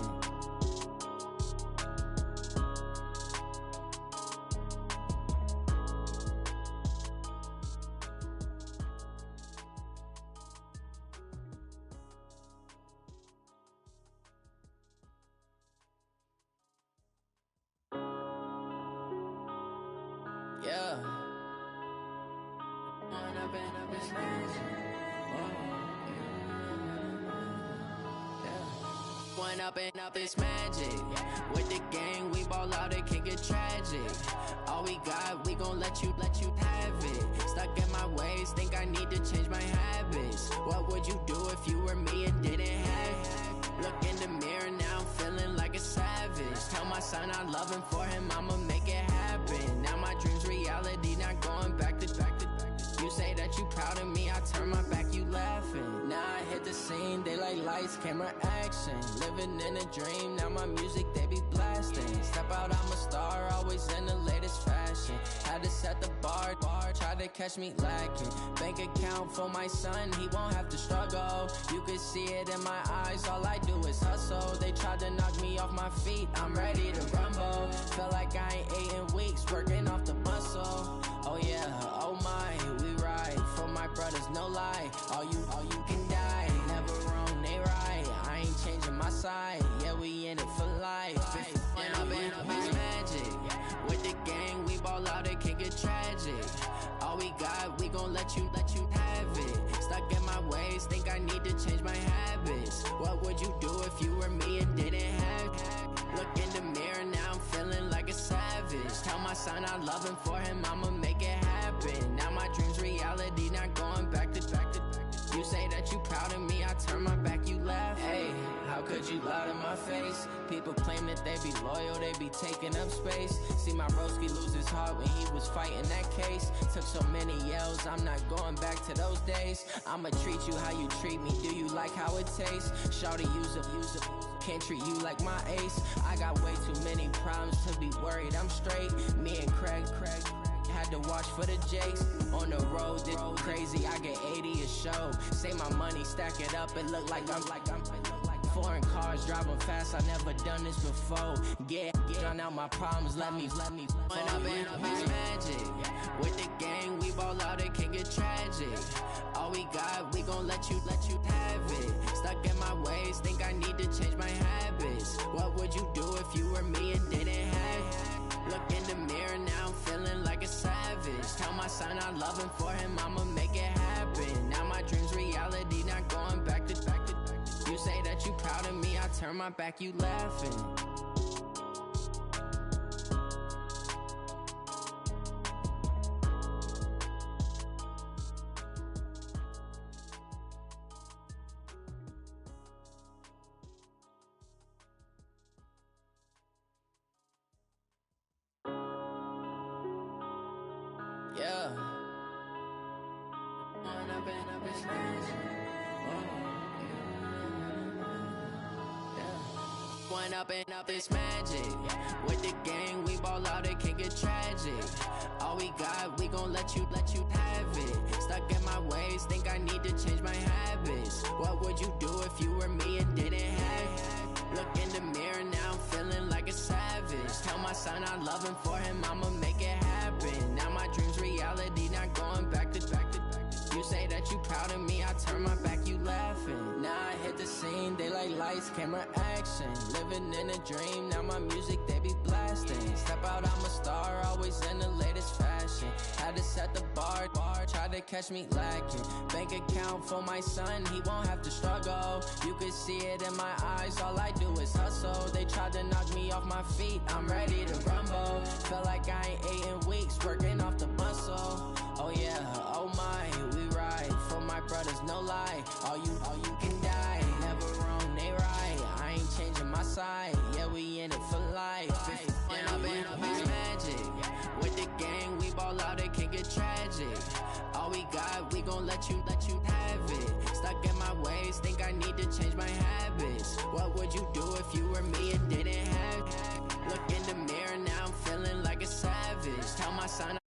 Yeah. When I've been up, it's magic. When up and up, it's magic. With the gang, we ball out, it can get tragic. All we got, we gon' let you have it. Stuck in my ways, think I need to change my habits. What would you do if you were me and didn't have it? Look in the mirror, now I'm feeling like a savage. Tell my son I love him, for him I'ma make it happen. Now my dream's reality, not going back to. You say that you proud of me, I turn my back, you laughing. Now I hit the scene, they like lights, camera, action. Living in a dream, now my music, they be blasting. Step out, I'm a star, always in the latest fashion. Had to set the bar, try to catch me lacking. Bank account for my son, he won't have to struggle. You can see it in my eyes, all I do is hustle. They tried to knock me off my feet, I'm ready to rumble. Feel like I ain't ate in weeks, working off the muscle. Oh yeah, oh my, we ride for my brothers, no lie. All you can die, never wrong, they right. I ain't changing my side, yeah, we in it for life. When I've been up, it's magic. With the gang, we ball out, it can get tragic. All we got, we gon' let you have it. Stuck in my ways, think I need to change my habits. What would you do if you were me and didn't have it? Look in the mirror, now I'm feeling like a savage. Tell my son I love him, for him I'ma make it happen. Now my dream's reality, not going back to. You say that you proud of me, I turn my back, you laugh. Hey, how could you lie to my face? People claim that they be loyal, they be taking up space. See my broski lose his heart when he was fighting that case. Took so many yells, I'm not going back to those days. I'ma treat you how you treat me, do you like how it tastes? Shawty, use up, can't treat you like my ace. I got way too many problems to be worried, I'm straight. Me and Craig had to watch for the Jakes. On the road, this crazy, I get 80 a show. Say my money, stack it up, it look like I'm foreign cars, driving fast, I never done this before. Get drown out my problems, let me When I've been up, it's magic. With the gang, we ball out, it can get tragic. All we got, we gon' let you have it. Stuck in my ways, think I need to change my habits. What would you do if you were me and didn't have it? Look in the mirror, now I'm feeling like a savage. Tell my son I love him, for him I'ma make it happen. Now my dream's reality, not going back to. You say that you proud of me, I turn my back, you laughing. Yeah. When I've been up, it's magic. one up and up, it's magic. With the gang, we ball out, it can get tragic. All we got, we gon' let you have it. Stuck in my ways, think I need to change my habits. What would you do if you were me and didn't have it? Look in the mirror, now I'm feeling like a savage. Tell my son I love him, for him I'ma make it happen. Now my dream's reality, not going back to. You say that you proud of me, I turn my back, you laughing. Now I hit the scene, they like lights, camera, action. Living in a dream, now my music, they be blasting. Step out, I'm a star, always in the latest fashion. Had to set the bar, try to catch me lacking. Bank account for my son, he won't have to struggle. You could see it in my eyes, all I do is hustle. They tried to knock me off my feet, I'm ready to rumble. Felt like I ain't ate in weeks, working off the muscle. Oh yeah, oh my, we ride for my brothers, no lie. All you can die, never wrong, they right. I ain't changing my side, yeah, we in it for life. And up it's magic. With the gang, we ball out, it can get tragic. All we got, we gon' let you have it. Stuck in my ways, think I need to change my habits. What would you do if you were me and didn't have it? Look in the mirror, now I'm feeling like a savage. Tell my son